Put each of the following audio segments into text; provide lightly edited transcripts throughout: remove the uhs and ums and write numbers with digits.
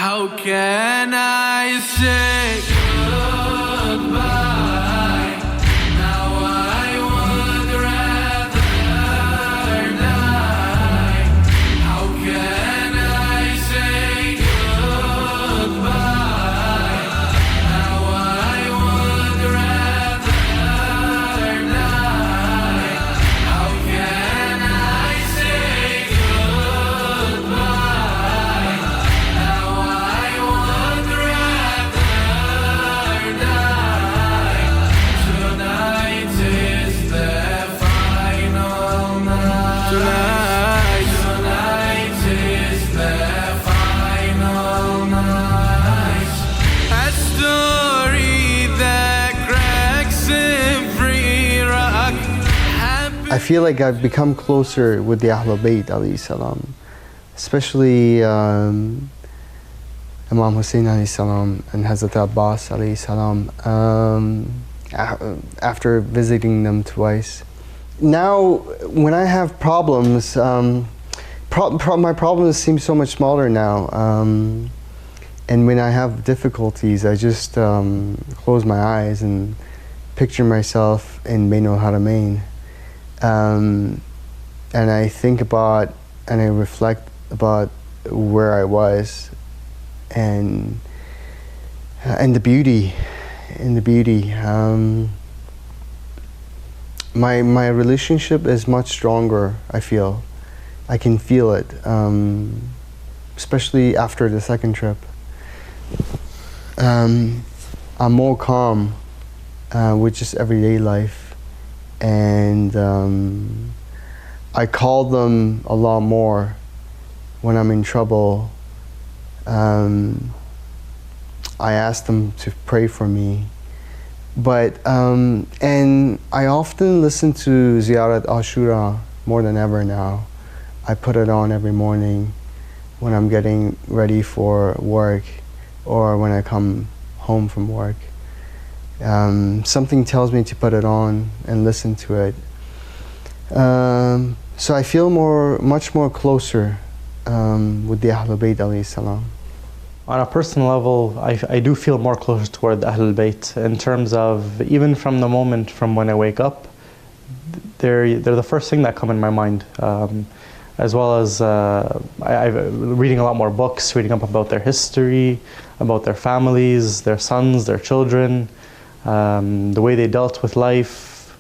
How can I say goodbye? Now I would rather die. How can I say goodbye? Now I would rather die. How can I say goodbye? Now I would rather die. Tonight is the final night. Tonight is the final night. A story that cracks every rock. I feel like I've become closer with the Ahlul Bayt alayhi salam, especially Imam Hussein alayhi salam and Hazrat Abbas alayhi salam, after visiting them twice. Now, when I have problems, my problems seem so much smaller now. And when I have difficulties, I just close my eyes and picture myself in Bain al-Haramain. And I think about and I reflect about where I was and the beauty, my relationship is much stronger. I feel, I can feel it, especially after the second trip. I'm more calm with just everyday life, and I call them a lot more when I'm in trouble. I ask them to pray for me, but and I often listen to Ziyarat Ashura more than ever now. I put it on every morning when I'm getting ready for work or when I come home from work. Something tells me to put it on and listen to it. So I feel much more closer with the Ahlul Bayt alayhi salam. On a personal level, I do feel more closer toward the Ahlul Bayt in terms of even from the moment from when I wake up, they're the first thing that come in my mind. As well as I'm reading a lot more books, reading up about their history, about their families, their sons, their children, the way they dealt with life,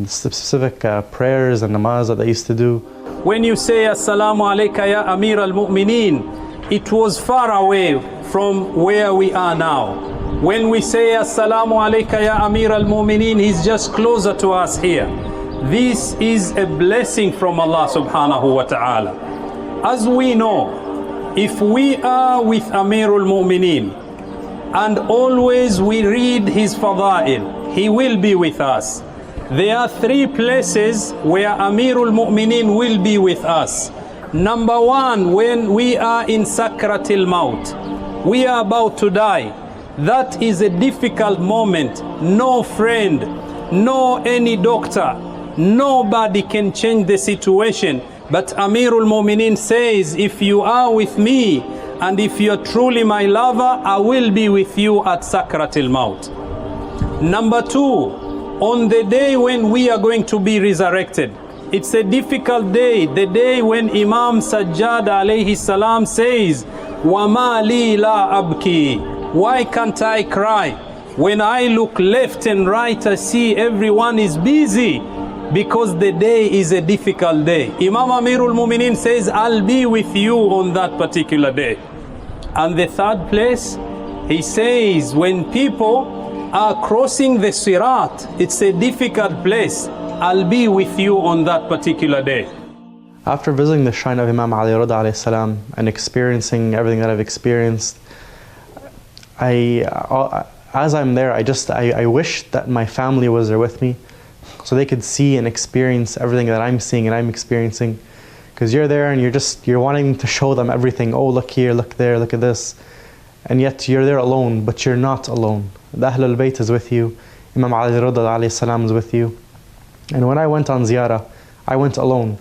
specific prayers and namaz that they used to do. When you say Assalamu alayka ya Amir al-Mu'mineen, it was far away from where we are now. When we say Assalamu alayka ya Amir al-Mu'mineen, he's just closer to us here. This is a blessing from Allah subhanahu wa ta'ala. As we know, if we are with Amir al-Mu'mineen and always we read his fada'il, he will be with us. There are three places where Amir al-Mu'mineen will be with us. Number one, when we are in Sakratil Maut, we are about to die. That is a difficult moment. No friend, no any doctor, nobody can change the situation. But Amir al-Mu'mineen says, if you are with me and if you're truly my lover, I will be with you at Sakratil Maut. Number two, on the day when we are going to be resurrected, it's a difficult day, the day when Imam Sajjad alayhi salam says, وَمَا لِي لَا أَبْكِي, why can't I cry? When I look left and right, I see everyone is busy because the day is a difficult day. Imam Amirul Mu'mineen says, I'll be with you on that particular day. And the third place, he says, when people are crossing the Sirat, it's a difficult place. I'll be with you on that particular day. After visiting the shrine of Imam Ali alayhi salam and experiencing everything that I've experienced, as I'm there, I wish that my family was there with me so they could see and experience everything that I'm seeing and I'm experiencing. Because you're there and you're wanting to show them everything. Oh, look here, look there, look at this. And yet you're there alone, but you're not alone. The Ahlul Bayt is with you. Imam Ali alayhi salam is with you. And when I went on ziyarah, I went alone.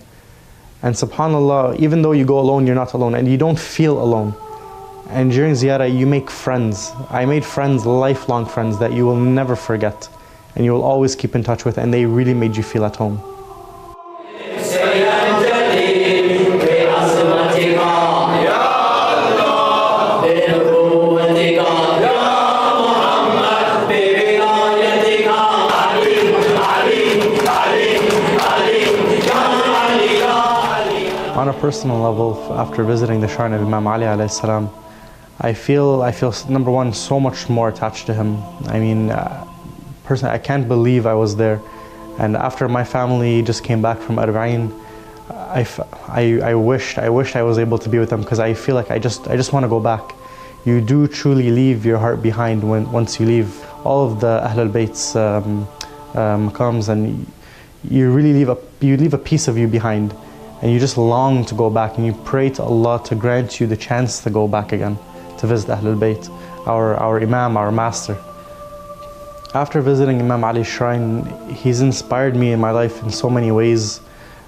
And subhanAllah, even though you go alone, you're not alone and you don't feel alone. And during ziyarah, you make friends. I made friends, lifelong friends that you will never forget and you will always keep in touch with, and they really made you feel at home. On a personal level, after visiting the shrine of Imam Ali alayhi salam, I feel number one, so much more attached to him. I mean, personally, I can't believe I was there. And after my family just came back from اربعین, I wished I was able to be with them, because I feel like I just want to go back. You do truly leave your heart behind once you leave all of the Ahl al-Bayt's maqams, and you really leave a piece of you behind. And you just long to go back, and you pray to Allah to grant you the chance to go back again, to visit Ahl al-Bayt, our Imam, our master. After visiting Imam Ali's shrine, he's inspired me in my life in so many ways.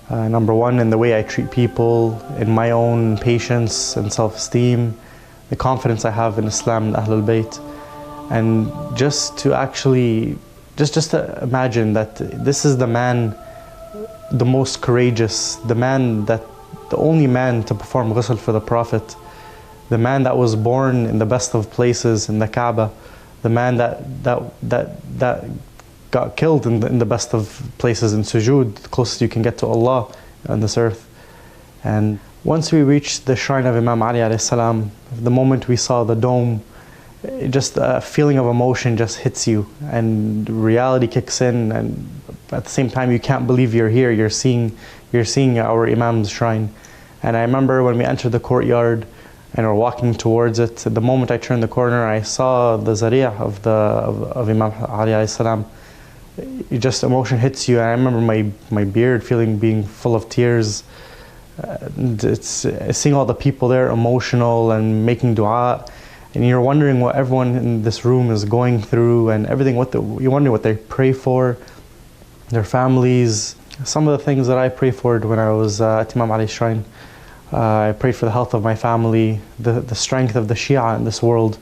Number one, in the way I treat people, in my own patience and self-esteem, the confidence I have in Islam and Ahl al-Bayt. And just to actually, just to imagine that this is the man, the most courageous, the only man to perform ghusl for the Prophet, the man that was born in the best of places in the Kaaba, the man that got killed in the best of places in sujood, the closest you can get to Allah on this earth. And once we reached the shrine of Imam Ali alayhi salam, the moment we saw the dome, just a feeling of emotion just hits you, and reality kicks in, and at the same time you can't believe you're here. You're seeing our Imam's shrine. And I remember when we entered the courtyard and we're walking towards it, the moment I turned the corner, I saw the zari'ah of Imam Ali alayhi salam. Just emotion hits you. And I remember my beard being full of tears. It's seeing all the people there emotional and making dua, and you're wondering what everyone in this room is going through and everything. You're wondering what they pray for, their families. Some of the things that I prayed for when I was at Imam Ali's shrine, I prayed for the health of my family, the strength of the Shia in this world,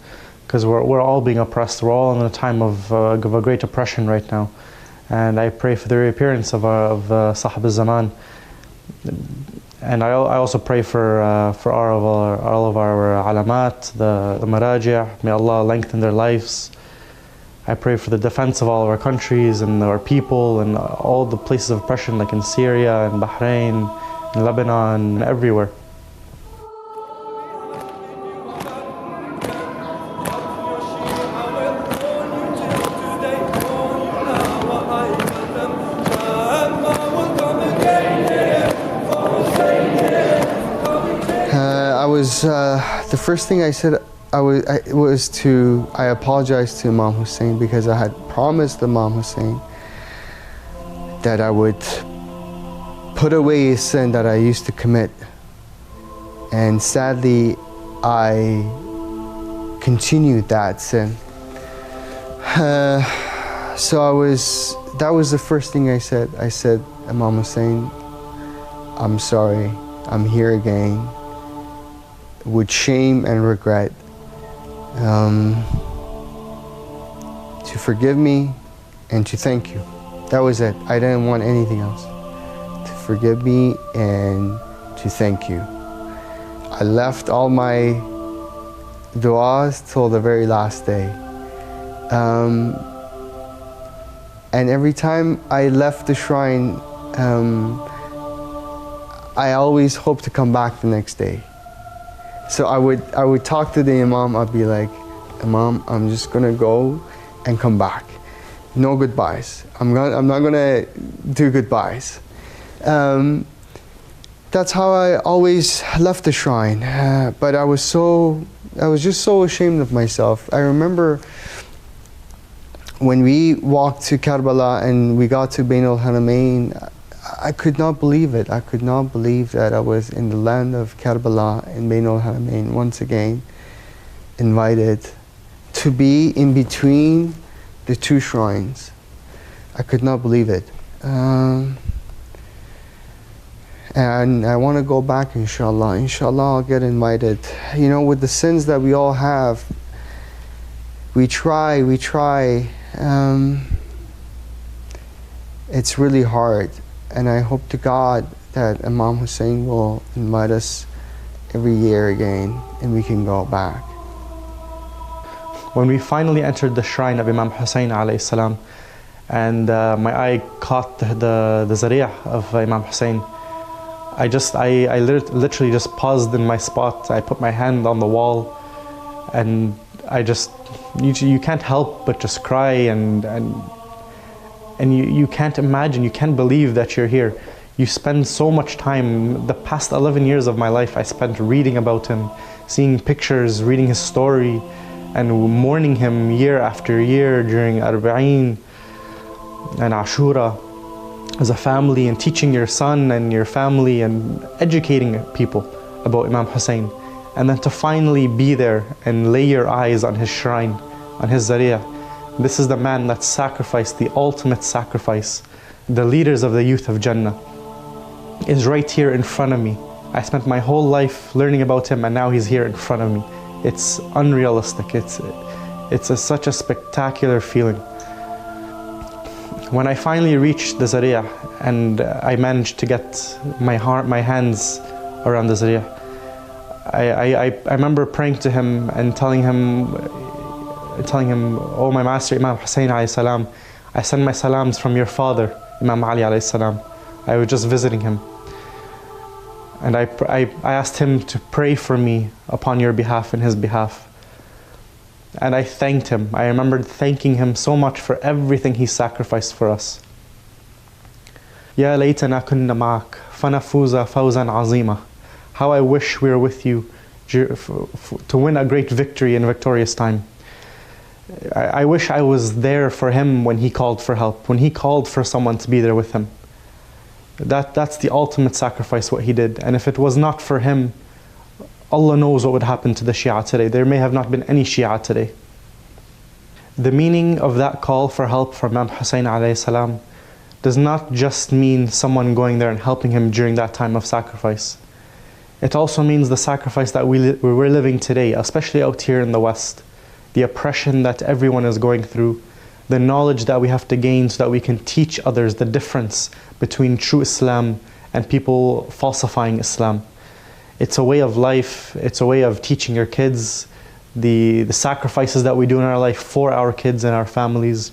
because we're all being oppressed. We're all in a time of a great oppression right now. And I pray for the reappearance of Sahab al-Zaman. And I also pray for all of our alamat, the maraji', may Allah lengthen their lives. I pray for the defense of all of our countries and our people and all the places of oppression, like in Syria and Bahrain, in Lebanon, everywhere. The first thing I said I apologized to Imam Hussein, because I had promised Imam Hussein that I would put away a sin that I used to commit, and sadly I continued that sin. That was the first thing I said. I said, Imam Hussein, I'm sorry, I'm here again, with shame and regret, to forgive me and to thank you. That was it. I didn't want anything else. To forgive me and to thank you. I left all my du'as till the very last day. And every time I left the shrine, I always hoped to come back the next day. So I would talk to the Imam. I'd be like, Imam, I'm just gonna go and come back. No goodbyes. I'm not gonna do goodbyes. That's how I always left the shrine. But I was just so ashamed of myself. I remember when we walked to Kerbala and we got to Bain al-Haramain, I could not believe it. I could not believe that I was in the land of Kerbala in Bain al-Haramain, once again invited to be in between the two shrines. I could not believe it. And And I want to go back, inshallah. Inshallah, I'll get invited. You know, with the sins that we all have, we try. It's really hard. And I hope to God that Imam Hussein will invite us every year again and we can go back. When we finally entered the shrine of Imam Hussein alayhi salam, and my eye caught the zari'ah of Imam Hussein, I literally just paused in my spot. I put my hand on the wall, and you can't help but just cry, and you can't imagine, you can't believe that you're here. You spend so much time, the past 11 years of my life I spent reading about him, seeing pictures, reading his story, and mourning him year after year during اربعین and Ashura as a family, and teaching your son and your family and educating people about Imam Hussein. And then to finally be there and lay your eyes on his shrine, on his zari'ah. This is the man that sacrificed the ultimate sacrifice. The leaders of the youth of Jannah is right here in front of me. I spent my whole life learning about him, and now he's here in front of me. It's unrealistic. It's such a spectacular feeling. When I finally reached the zari'ah and I managed to get my hands around the zari'ah, I remember praying to him and telling him, oh my master Imam Hussein alayhi salam, I send my salams from your father Imam Ali alayhi salam. I was just visiting him, and I asked him to pray for me upon your behalf, in his behalf. And I thanked him. I remembered thanking him so much for everything he sacrificed for us. Ya laytana kunna ma'ak fanafuza fawzan azima. How I wish we were with you to win a great victory in victorious time. I wish I was there for him when he called for help, when he called for someone to be there with him. That's the ultimate sacrifice, what he did. And if it was not for him, Allah knows what would happen to the Shia today. There may have not been any Shia today. The meaning of that call for help from Imam Hussein alayhi salam does not just mean someone going there and helping him during that time of sacrifice. It also means the sacrifice that we're living today, especially out here in the West. The oppression that everyone is going through, the knowledge that we have to gain so that we can teach others the difference between true Islam and people falsifying Islam. It's a way of life, it's a way of teaching your kids, the sacrifices that we do in our life for our kids and our families,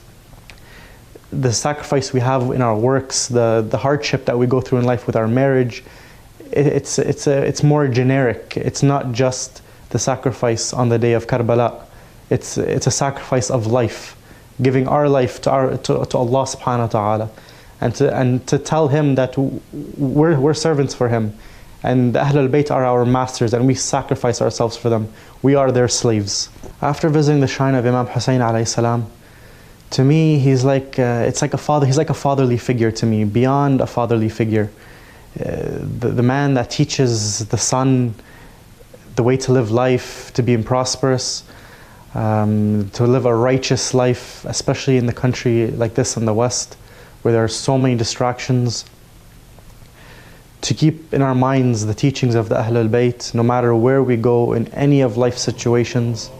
the sacrifice we have in our works, the hardship that we go through in life with our marriage. It's more generic. It's not just the sacrifice on the day of Kerbala. It's a sacrifice of life, giving our life to Allah subhanahu wa ta'ala, and to tell him that we're servants for him, and the Ahlul Bayt are our masters, and we sacrifice ourselves for them. We are their slaves. After visiting the shrine of Imam Hussein alayhi salam, to me he's like it's like a father. He's like a fatherly figure to me, beyond a fatherly figure. The man that teaches the son the way to live life, to be prosperous, to live a righteous life, especially in the country like this in the West, where there are so many distractions. To keep in our minds the teachings of the Ahlul Bayt, no matter where we go in any of life situations,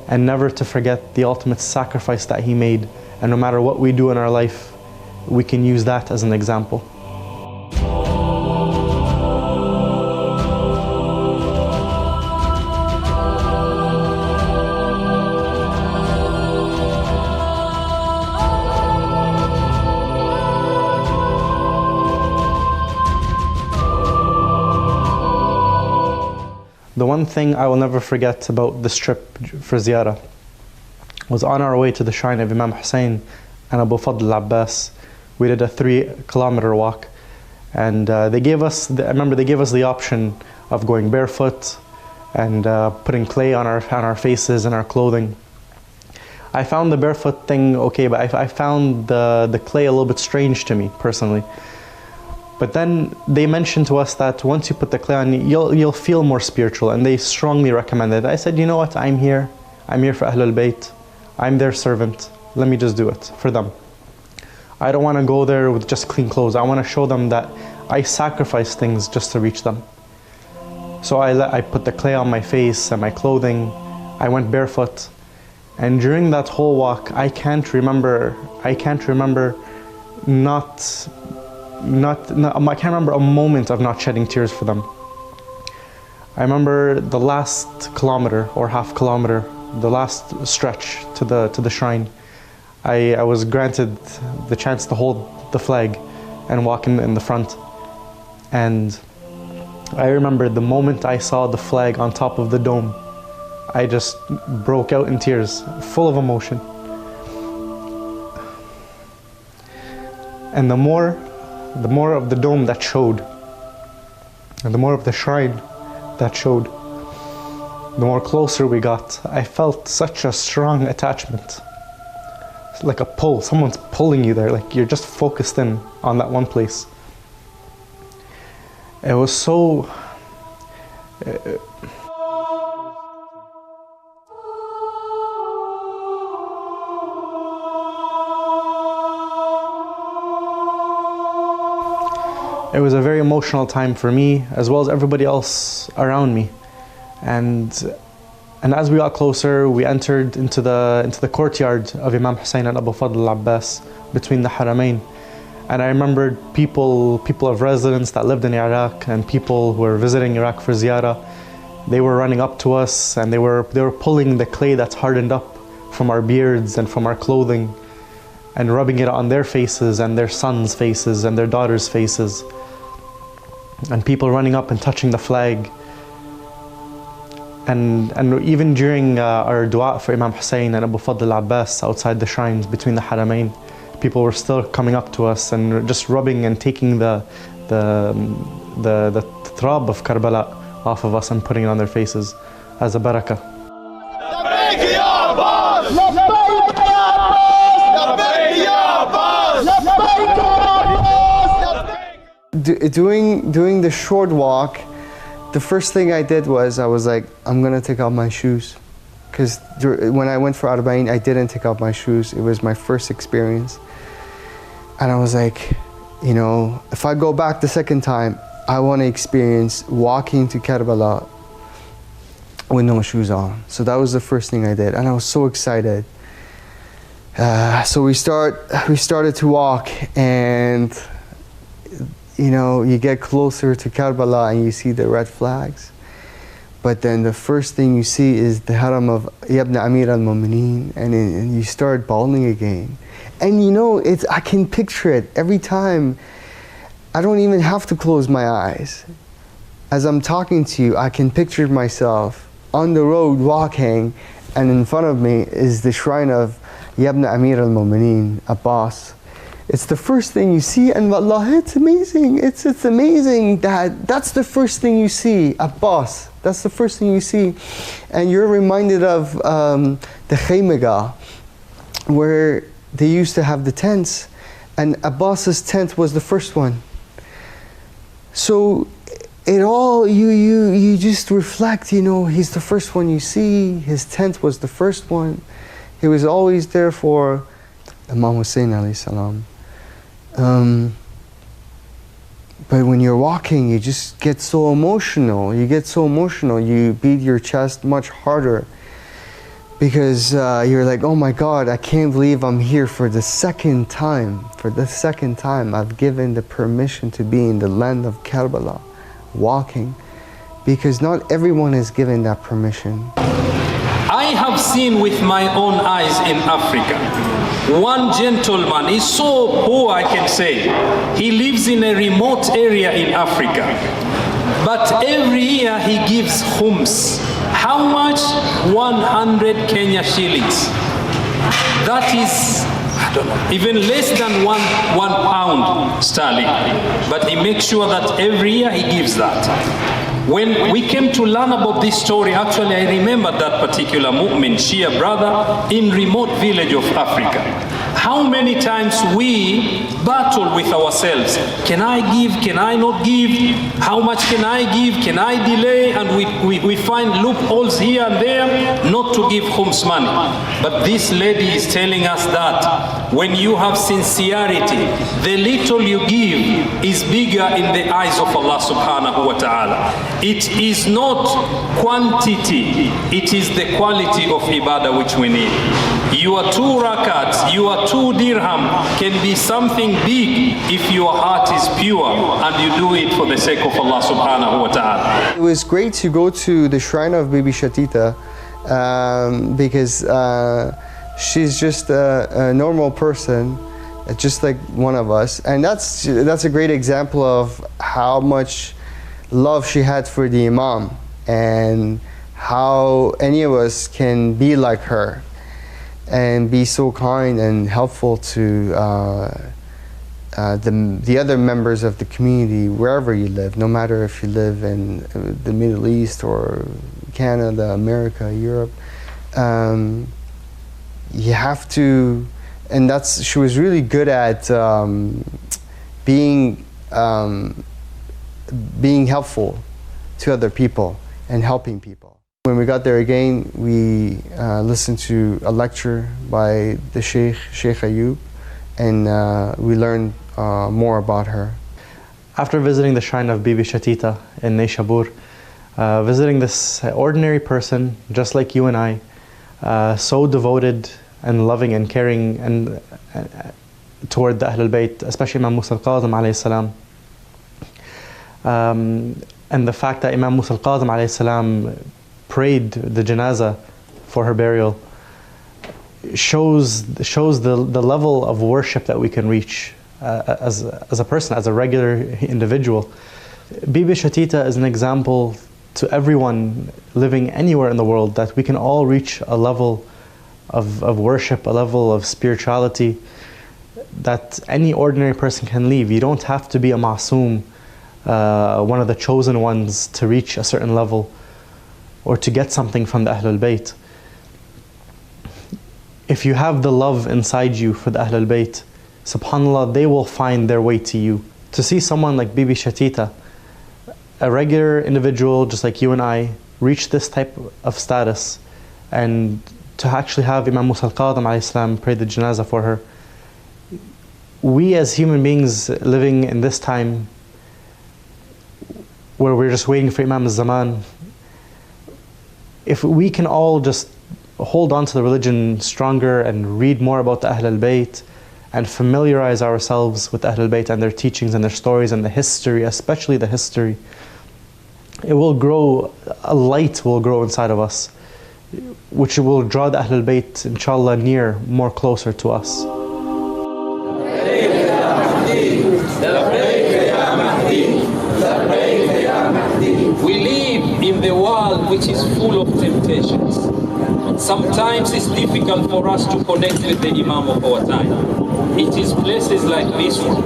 and never to forget the ultimate sacrifice that he made. And no matter what we do in our life, we can use that as an example. The one thing I will never forget about this trip for ziyarah was on our way to the shrine of Imam Hussein and Abu Fadl Abbas. We did a 3-kilometer walk, and they gave us the option of going barefoot and putting clay on our faces and our clothing. I found the barefoot thing okay, but I found the clay a little bit strange to me personally. But then they mentioned to us that once you put the clay on, you'll feel more spiritual, and they strongly recommended it. I said, you know what, I'm here for Ahlul Bayt. I'm their servant. Let me just do it for them. I don't want to go there with just clean clothes. I want to show them that I sacrificed things just to reach them. So I put the clay on my face and my clothing. I went barefoot. And during that whole walk, I can't remember a moment of not shedding tears for them. I remember the last kilometer or half kilometer, the last stretch to the shrine. I was granted the chance to hold the flag and walk in the front. And I remember the moment I saw the flag on top of the dome, I just broke out in tears, full of emotion. And the more of the dome that showed, and the more of the shrine that showed, the more closer we got. I felt such a strong attachment. It's like a pull, someone's pulling you there, like you're just focused in on that one place. It was so... It was a very emotional time for me, as well as everybody else around me. And as we got closer, we entered into the courtyard of Imam Hussein and Abu Fadl al-Abbas between the Haramain. And I remembered people of residence that lived in Iraq and people who were visiting Iraq for ziyarah. They were running up to us and they were pulling the clay that's hardened up from our beards and from our clothing and rubbing it on their faces and their sons' faces and their daughters' faces. And people running up and touching the flag. And even during our dua for Imam Hussein and Abu Fadl al-Abbas outside the shrines between the Haramain, people were still coming up to us and just rubbing and taking the trab of Kerbala off of us and putting it on their faces as a barakah. Doing the short walk, the first thing I did was I was like, I'm gonna take off my shoes, because when I went for اربعین, I didn't take off my shoes. It was my first experience, and I was like, you know, if I go back the second time, I want to experience walking to Kerbala with no shoes on. So that was the first thing I did, and I was so excited. So we started to walk, and you know, you get closer to Kerbala and you see the red flags. But then the first thing you see is the haram of Ibn Amir al-Mu'mineen, and you start bawling again. And you know, I can picture it every time. I don't even have to close my eyes. As I'm talking to you, I can picture myself on the road walking, and in front of me is the shrine of Ibn Amir al-Mu'mineen, Abbas. It's the first thing you see, and wallahi, it's amazing. It's amazing that that's the first thing you see, Abbas. That's the first thing you see. And you're reminded of the Khaymagah, where they used to have the tents, and Abbas's tent was the first one. So it all, you just reflect, you know, he's the first one you see, his tent was the first one. He was always there for Imam Hussein, عليه السلام. But when you're walking, you just get so emotional. You beat your chest much harder, because you're like, oh my God, I can't believe I'm here for the second time. For the second time, I've given the permission to be in the land of Kerbala, walking, because not everyone is given that permission. I have seen with my own eyes in Africa, one gentleman is so poor, I can say. He lives in a remote area in Africa, but every year he gives khums. How much? 100 Kenya shillings. That is, I don't know, even less than one pound sterling. But he makes sure that every year he gives that. When we came to learn about this story, actually I remember that particular mu'min, Shia brother, in remote village of Africa. How many times we battle with ourselves? Can I give? Can I not give? How much can I give? Can I delay? And we find loopholes here and there not to give khums money. But this lady is telling us that when you have sincerity, the little you give is bigger in the eyes of Allah subhanahu wa ta'ala. It is not quantity, it is the quality of ibadah which we need. Your 2 rakats, your 2 dirham can be something big if your heart is pure and you do it for the sake of Allah subhanahu wa ta'ala. It was great to go to the shrine of Bibi Shatita because she's just a normal person, just like one of us. And that's a great example of how much love she had for the Imam and how any of us can be like her and be so kind and helpful to the other members of the community wherever you live, no matter if you live in the Middle East or Canada, America, Europe. You have to, and she was really good at being helpful to other people and helping people. When we got there again, we listened to a lecture by the Sheikh Ayub, and we learned more about her. After visiting the shrine of Bibi Shatita in Nayshabur, visiting this ordinary person, just like you and I, so devoted and loving and caring and toward the Ahlul Bayt, especially Imam Musa al-Qadhim alayhi salam. And the fact that Imam Musa al-Qadhim alayhi salam prayed the janazah for her burial shows the level of worship that we can reach as a person, as a regular individual. Bibi Shatita is an example to everyone living anywhere in the world that we can all reach a level of worship, a level of spirituality that any ordinary person can leave. You don't have to be a ma'soom, one of the chosen ones, to reach a certain level or to get something from the Ahlul Bayt. If you have the love inside you for the Ahlul Bayt, subhanAllah, they will find their way to you. To see someone like Bibi Shatita, a regular individual just like you and I, reach this type of status, and to actually have Imam Musa al-Qadhim alayhi salam pray the janazah for her, we as human beings living in this time where we're just waiting for Imam al-Zaman, if we can all just hold on to the religion stronger and read more about the Ahlul Bayt and familiarize ourselves with the Ahlul Bayt and their teachings and their stories and the history, especially the history, it will grow, a light will grow inside of us, which will draw the Ahlul Bayt, inshallah, near, more closer to us. We live in the world which is full of temptations. Sometimes it's difficult for us to connect with the Imam of our time. It is places like this one,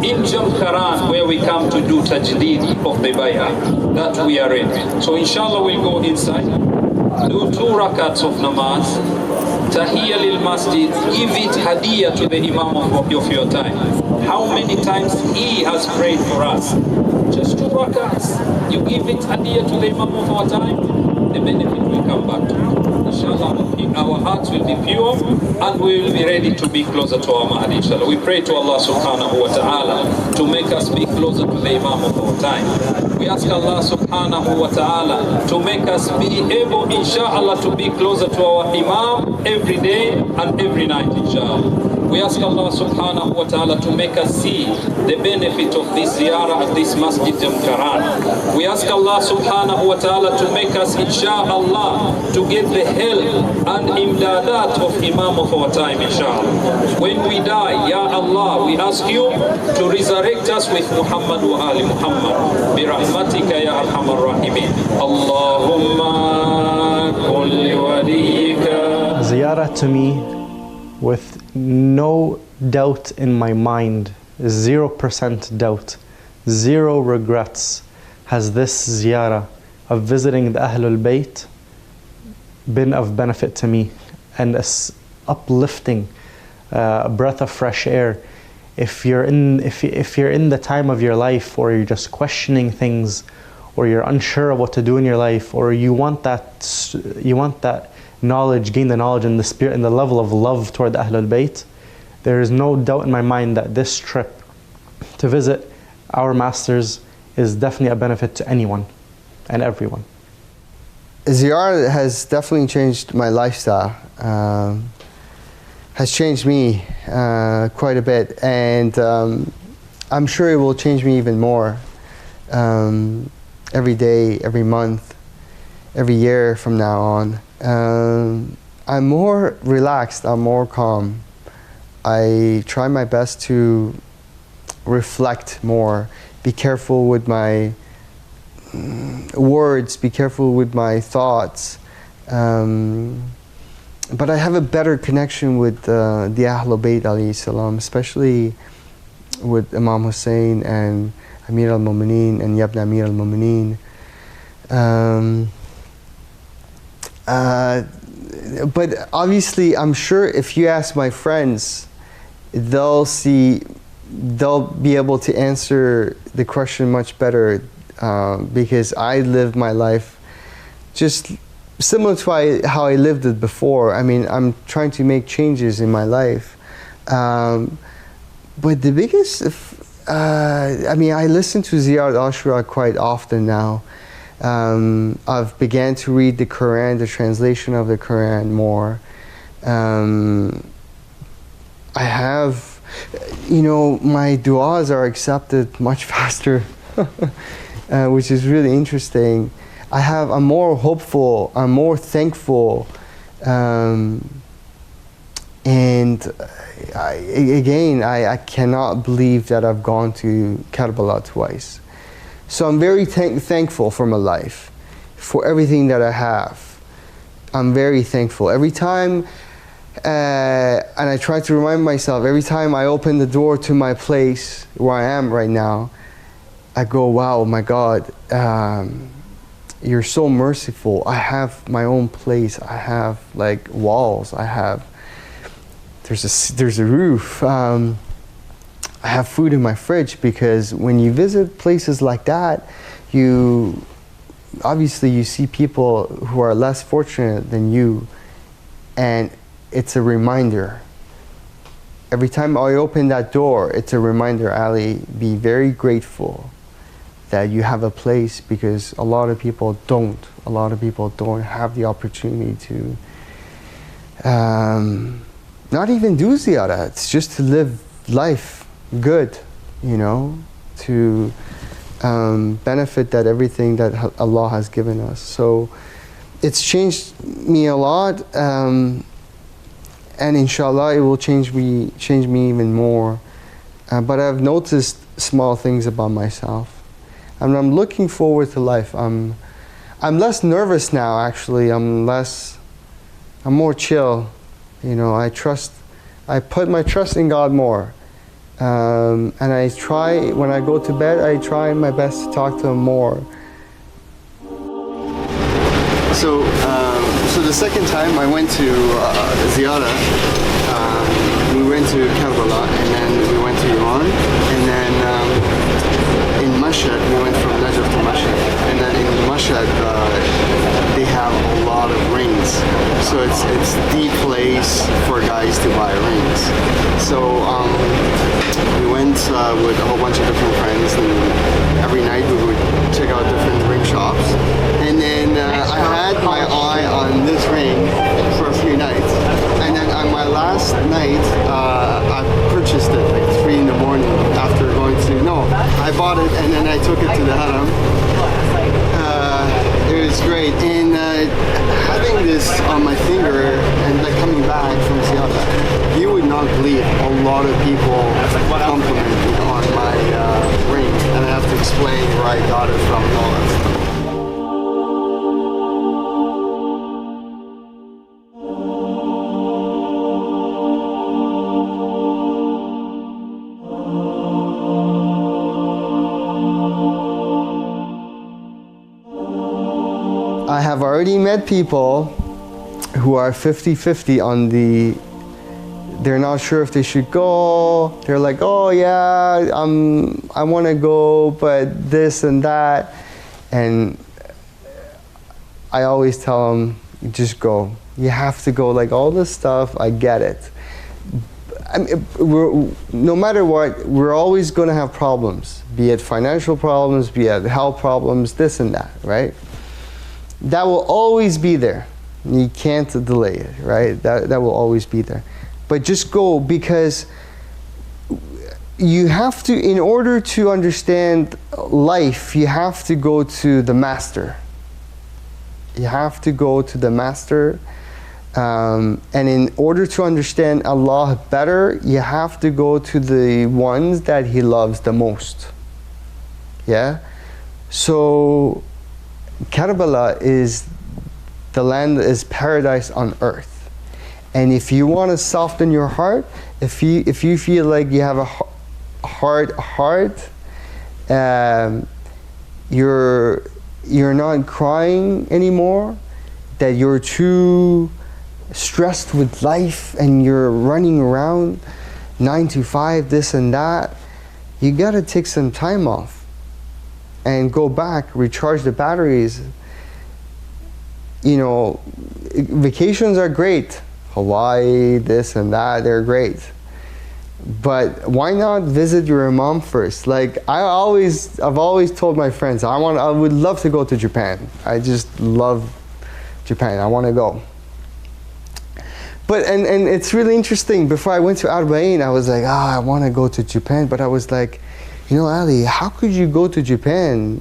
in Jamkaran, where we come to do tajdeed of the bay'ah that we are in. So inshallah we'll go inside, do 2 rakats of namaz, tahiyya lil masjid, give it hadiyah to the Imam of your time. How many times he has prayed for us? Just 2 rakats, you give it hadiyah to the Imam of our time, the benefit will come back to you. Inshallah, our hearts will be pure and we will be ready to be closer to our Mahdi. Inshallah, we pray to Allah subhanahu wa ta'ala to make us be closer to the Imam of our time. We ask Allah subhanahu wa ta'ala to make us be able, inshallah, to be closer to our Imam every day and every night, inshallah. We ask Allah subhanahu wa ta'ala to make us see the benefit of this ziyarah at this Masjid Jamkaran. We ask Allah subhanahu wa ta'ala to make us, insha'Allah, to get the help and imdadat of Imam of our time, insha'Allah. When we die, Ya Allah, we ask you to resurrect us with Muhammad wa Ali Muhammad. Bi rahmatika ya arhamar rahimin. Allahumma kulli waliyika. Ziyarah to me, with no doubt in my mind, 0% doubt, 0 regrets, has this ziyarah of visiting the Ahlul Bayt been of benefit to me and uplifting a breath of fresh air. If you're in the time of your life, or you're just questioning things, or you're unsure of what to do in your life, or you want that knowledge, gain the knowledge and the spirit and the level of love toward the Ahlul Bayt, there is no doubt in my mind that this trip to visit our masters is definitely a benefit to anyone and everyone. Ziyarat has definitely changed my lifestyle, has changed me quite a bit, and I'm sure it will change me even more every day, every month, every year from now on. I'm more relaxed, I'm more calm. I try my best to reflect more, be careful with my words, be careful with my thoughts. But I have a better connection with the Ahlul Bayt alayhi salam, especially with Imam Hussein and Amir al-Mu'mineen and Yabna Amir al-Mu'mineen. But obviously, I'm sure if you ask my friends, they'll be able to answer the question much better, because I lived my life just similar to how I lived it before. I mean, I'm trying to make changes in my life. But the biggest, I mean, I listen to Ziyarat Ashura quite often now. I've began to read the Quran, the translation of the Quran more. I have, you know, my du'as are accepted much faster, which is really interesting. I'm more hopeful, I'm more thankful, and I cannot believe that I've gone to Kerbala twice. So I'm very thankful for my life, for everything that I have. I'm very thankful. Every time, and I try to remind myself, every time I open the door to my place where I am right now, I go, wow, my God, you're so merciful. I have my own place. I have like walls. There's a roof. I have food in my fridge, because when you visit places like that, you see people who are less fortunate than you, and it's a reminder. Every time I open that door, it's a reminder, Ali, be very grateful that you have a place, because a lot of people don't. A lot of people don't have the opportunity to not even do ziyarah. It's just to live life good, you know, to benefit that everything that Allah has given us. So it's changed me a lot, and inshallah it will change me even more. But I've noticed small things about myself. And I'm looking forward to life. I'm less nervous now, actually. I'm more chill. You know, I put my trust in God more. And I try, when I go to bed, I try my best to talk to Him more. So the second time I went to Ziyarah, we went to Kerbala, and then we went to Imam, and then in Mashhad, we went from Najaf to Mashhad, and then in Mashhad, they have a lot of rings. So it's the place for guys to buy rings. So we went with a whole bunch of different friends, and every night we would check out different ring shops. And then I had my eye on this ring for a few nights. And then on my last night, I purchased it like 3 in the morning after going to, I bought it and then I took it to the haram. It was great. And having this on my finger and like coming back from Ziyarah, you would not believe a lot of people compliment me on my ring. And I have to explain where I got it from and all that stuff. I have already met people who are 50-50 on the they're not sure if they should go. They're like, oh yeah, I want to go, but this and that. And I always tell them, just go. You have to go. Like all this stuff, I get it. I mean, no matter what, we're always going to have problems, be it financial problems, be it health problems, this and that, right? That will always be there. You can't delay it, right? That will always be there. But just go, because you have to, in order to understand life, you have to go to the master. You have to go to the master. And in order to understand Allah better, you have to go to the ones that He loves the most. Yeah? So, Kerbala is the land, is paradise on earth. And if you want to soften your heart, if you feel like you have a hard heart, you're not crying anymore, that you're too stressed with life and you're running around 9 to 5, this and that, you gotta take some time off and go back, recharge the batteries. You know, vacations are great. Hawaii, this and that, they're great. But why not visit your Imam first? Like I've always told my friends, I would love to go to Japan. I just love Japan. I want to go. But and it's really interesting. Before I went to اربعین, I was like, I want to go to Japan. But I was like, you know, Ali, how could you go to Japan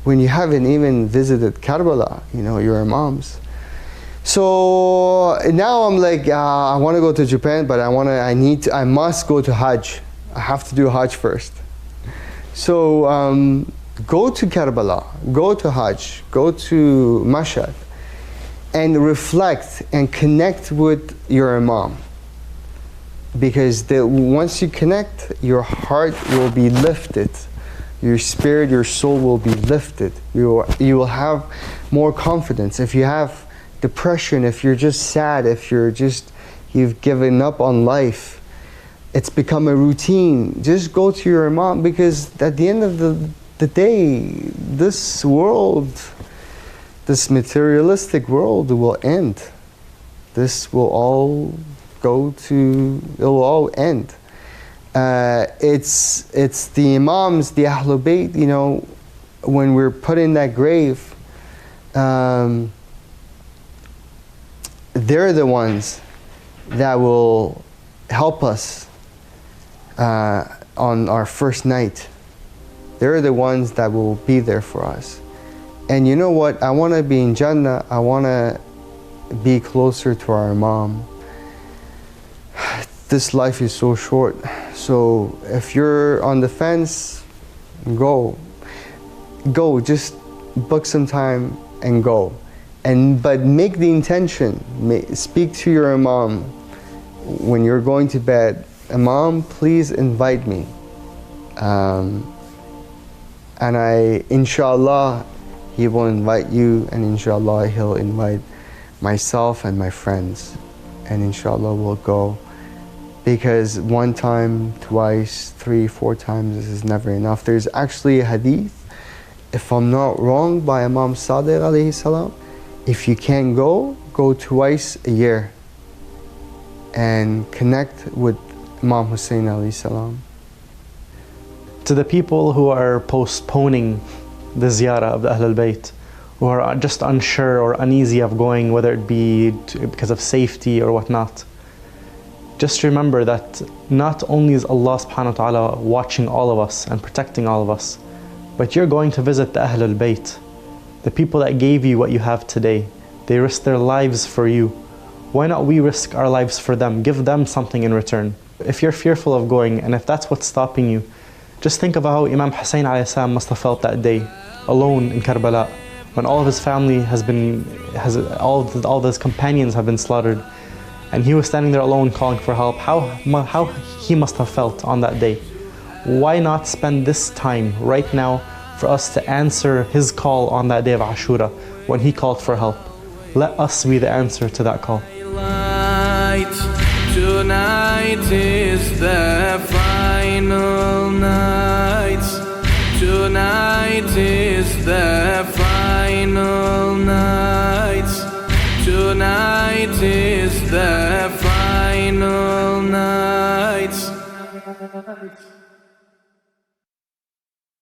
when you haven't even visited Kerbala? You know, your Imams. So now I'm like, I want to go to Japan, but I must go to Hajj. I have to do Hajj first. So go to Kerbala, go to Hajj, go to Mashhad, and reflect and connect with your Imam. Because once you connect, your heart will be lifted. Your spirit, your soul will be lifted. You will have more confidence. If you have depression, if you're just sad, if you've given up on life, it's become a routine, just go to your Imam, because at the end of the day, this world, this materialistic world will end. This will all it will all end. It's the Imams, the Ahlul Bayt, you know, when we're put in that grave, they're the ones that will help us on our first night. They're the ones that will be there for us. And you know what? I want to be in Jannah. I want to be closer to our Imam. This life is so short. So if you're on the fence, go. Just book some time and go. But make the intention. Speak to your Imam when you're going to bed. Imam, please invite me. And inshallah, he will invite you, and inshallah, he'll invite myself and my friends. And inshallah, we'll go. Because one time, twice, 3, 4 times, this is never enough. There's actually a hadith, if I'm not wrong, by Imam Sadiq alayhi salam. If you can't go twice a year and connect with Imam Hussein alayhi salam. To the people who are postponing the ziyarah of the Ahlul Bayt, who are just unsure or uneasy of going, whether it be because of safety or whatnot, just remember that not only is Allah subhanahu wa ta'ala watching all of us and protecting all of us, but you're going to visit the Ahlul Bayt, the people that gave you what you have today. They risked their lives for you. Why not we risk our lives for them? Give them something in return. If you're fearful of going, and if that's what's stopping you, just think of how Imam Hussein عليه must have felt that day, alone in Kerbala, when all of his family all of his companions have been slaughtered, and he was standing there alone calling for help. How he must have felt on that day. Why not spend this time right now for us to answer his call on that day of Ashura when he called for help? Let us be the answer to that call. To Tonight is the final night. Tonight is the final night. Tonight is the final night.